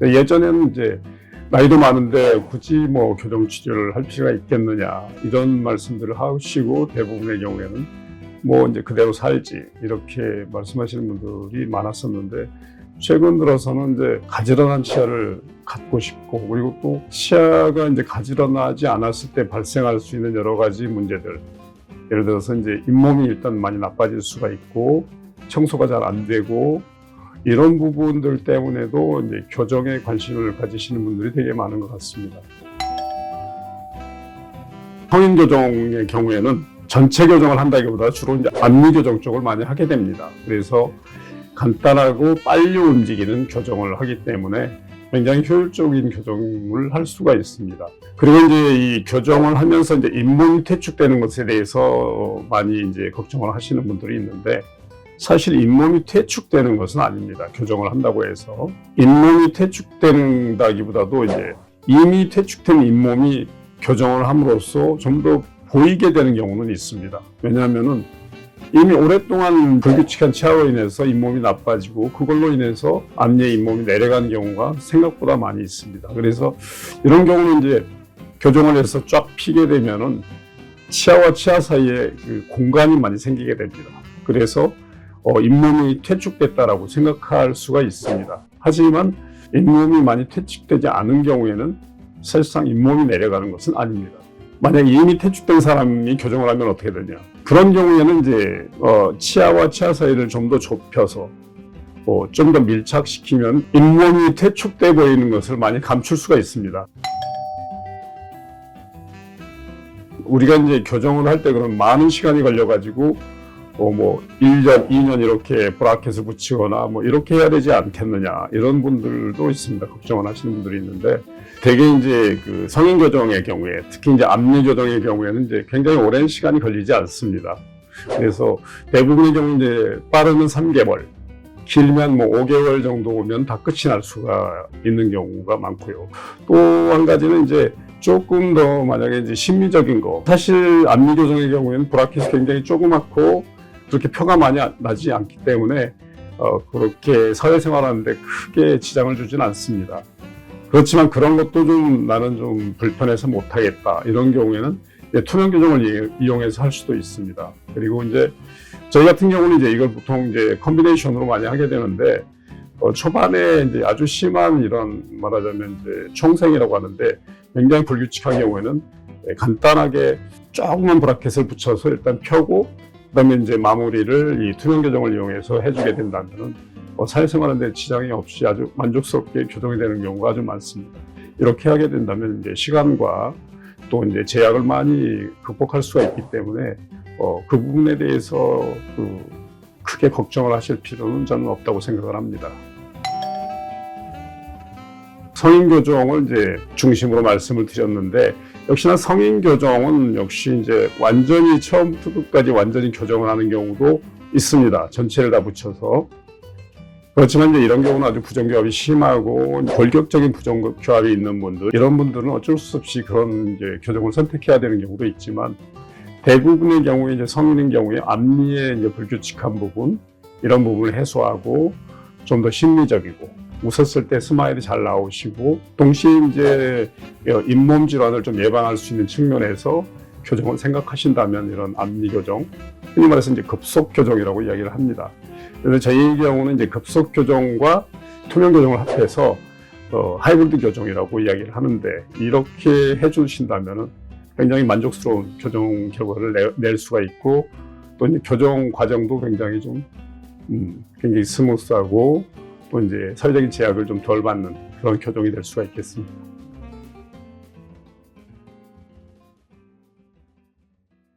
예전에는 이제 나이도 많은데 굳이 뭐 교정 치료를 할 필요가 있겠느냐 이런 말씀들을 하시고 대부분의 경우에는 뭐 이제 그대로 살지 이렇게 말씀하시는 분들이 많았었는데 최근 들어서는 이제 가지런한 치아를 갖고 싶고 그리고 또 치아가 이제 가지런하지 않았을 때 발생할 수 있는 여러 가지 문제들 예를 들어서 이제 잇몸이 일단 많이 나빠질 수가 있고 청소가 잘 안 되고 이런 부분들 때문에도 이제 교정에 관심을 가지시는 분들이 되게 많은 것 같습니다. 성인 교정의 경우에는 전체 교정을 한다기보다 주로 이제 앞니 교정 쪽을 많이 하게 됩니다. 그래서 간단하고 빨리 움직이는 교정을 하기 때문에 굉장히 효율적인 교정을 할 수가 있습니다. 그리고 이제 이 교정을 하면서 이제 잇몸이 퇴축되는 것에 대해서 많이 이제 걱정을 하시는 분들이 있는데 사실 잇몸이 퇴축되는 것은 아닙니다. 교정을 한다고 해서 잇몸이 퇴축된다기보다도 이제 이미 퇴축된 잇몸이 교정을 함으로써 좀 더 보이게 되는 경우는 있습니다. 왜냐하면은 이미 오랫동안 불규칙한 치아로 인해서 잇몸이 나빠지고 그걸로 인해서 앞니의 잇몸이 내려가는 경우가 생각보다 많이 있습니다. 그래서 이런 경우는 이제 교정을 해서 쫙 피게 되면은 치아와 치아 사이에 그 공간이 많이 생기게 됩니다. 그래서 잇몸이 퇴축됐다라고 생각할 수가 있습니다. 하지만 잇몸이 많이 퇴축되지 않은 경우에는 사실상 잇몸이 내려가는 것은 아닙니다. 만약에 이미 퇴축된 사람이 교정을 하면 어떻게 되냐? 그런 경우에는 이제 치아와 치아 사이를 좀 더 좁혀서 좀 더 밀착시키면 잇몸이 퇴축돼 보이는 것을 많이 감출 수가 있습니다. 우리가 이제 교정을 할 때 그런 많은 시간이 걸려가지고 뭐 1년, 2년 이렇게 브라켓을 붙이거나 뭐 이렇게 해야 되지 않겠느냐 이런 분들도 있습니다. 걱정을 하시는 분들이 있는데 대개 이제 그 성인 교정의 경우에 특히 이제 앞니 교정의 경우에는 이제 굉장히 오랜 시간이 걸리지 않습니다. 그래서 대부분의 경우 이제 빠르면 3개월, 길면 뭐 5개월 정도면 다 끝이 날 수가 있는 경우가 많고요. 또 한 가지는 이제 조금 더 만약에 이제 심리적인 거 사실 앞니 교정의 경우에는 브라켓이 굉장히 조그맣고 그렇게 표가 많이 나지 않기 때문에 그렇게 사회생활하는데 크게 지장을 주진 않습니다. 그렇지만 그런 것도 좀 나는 좀 불편해서 못하겠다 이런 경우에는 투명 교정을 이용해서 할 수도 있습니다. 그리고 이제 저희 같은 경우는 이제 이걸 보통 이제 컨비네이션으로 많이 하게 되는데 초반에 이제 아주 심한 이런 말하자면 이제 총생이라고 하는데 굉장히 불규칙한 경우에는 간단하게 조그만 브라켓을 붙여서 일단 펴고 그다음에 이제 마무리를 이 투명 교정을 이용해서 해주게 된다면은 사회생활하는데 지장이 없이 아주 만족스럽게 교정이 되는 경우가 아주 많습니다. 이렇게 하게 된다면 이제 시간과 또 이제 제약을 많이 극복할 수가 있기 때문에 그 부분에 대해서 크게 걱정을 하실 필요는 저는 없다고 생각을 합니다. 성인 교정을 이제 중심으로 말씀을 드렸는데 역시나 성인 교정은 역시 이제 완전히 처음부터 끝까지 완전히 교정을 하는 경우도 있습니다. 전체를 다 붙여서. 그렇지만 이제 이런 경우는 아주 부정교합이 심하고 본격적인 부정교합이 있는 분들, 이런 분들은 어쩔 수 없이 그런 이제 교정을 선택해야 되는 경우도 있지만 대부분의 경우에 이제 성인인 경우에 앞니의 이제 불규칙한 부분, 이런 부분을 해소하고 좀 더 심리적이고 웃었을 때 스마일이 잘 나오시고 동시에 이제 잇몸 질환을 좀 예방할 수 있는 측면에서 교정을 생각하신다면 이런 앞니 교정, 흔히 말해서 이제 급속 교정이라고 이야기를 합니다. 그래서 저희 경우는 이제 급속 교정과 투명 교정을 합해서 하이브리드 교정이라고 이야기를 하는데 이렇게 해주신다면은 굉장히 만족스러운 교정 결과를 낼 수가 있고 또 이제 교정 과정도 굉장히 좀 굉장히 스무스하고 또 이제 사회적인 제약을 좀 덜 받는 그런 교정이 될 수가 있겠습니다.